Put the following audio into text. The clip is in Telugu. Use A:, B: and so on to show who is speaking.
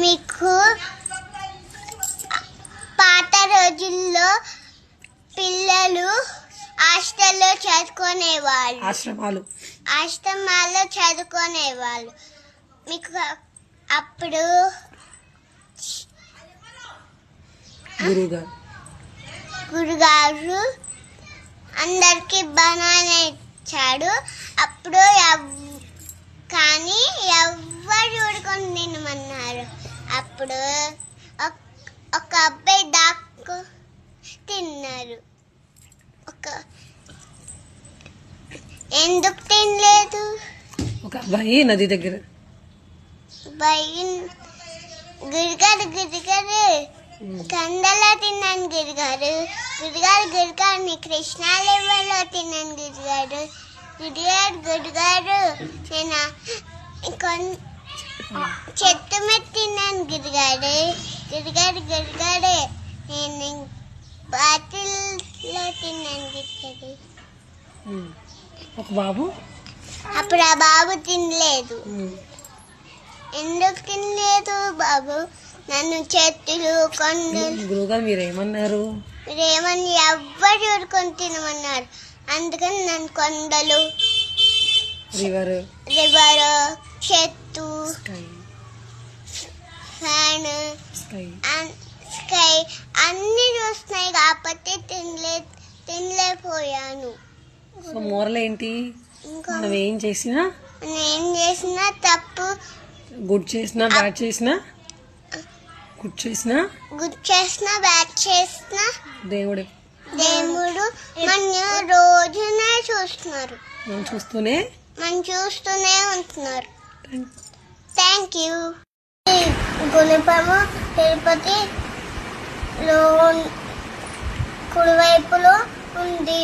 A: మీకు పాత రోజుల్లో పిల్లలు హాస్టల్లో చదువుకునేవాళ్ళు, ఆశ్రమాల్లో చదువుకునేవాళ్ళు. మీకు అప్పుడు గురుగారు అందరికి బనానా ఇచ్చాడు. అప్పుడు కానీ ఎవ్వరు ఊరుకొని తినమన్నారు. అప్పుడు ఒక అబ్బాయి దాక్కు తిన్నారు. ఎందుకు తినలేదు?
B: ఒక అబ్బాయి నది దగ్గర
A: గిరిగారు కందలా తిన్నాను గిరిగారు నీ కృష్ణా లెవెల్లో తిన్నాను గిరిగారు నేను చెట్టు మీద తిన్నాను గిరిగారు నేను బాటిల్లో తిన్నాను గిరిగారు.
B: ఒక బాబు
A: అప్పుడు ఆ బాబు తినలేదు. ఎందుకు తినలేదు బాబు? నన్ను చెట్టులు కొండలు
B: గురువుగారు మీరేమన్నారు?
A: మీరేమని ఎవ్వరు ఊరుకొని తినమన్నారు. అందుకని నన్ను కొండలు,
B: రివర్,
A: చెట్టు, ఫ్యాన్, స్కై అన్ని చూస్తున్నాయి కాబట్టి తినలేకపోయాను.
B: సో మోరల్ ఏంటి? మనం ఏం చేసినా
A: తప్పు,
B: గుడ్ చేసినా బ్యాడ్ చేసినా
A: బ్యాడ్ చేసినా దేవుడు మన రోజునే చూస్తున్నారు,
B: మనం చూస్తూనే
A: ఉంటున్నారు. Thank you. గుణిపము తిరుపతిలో కుడివైపులో ఉంది.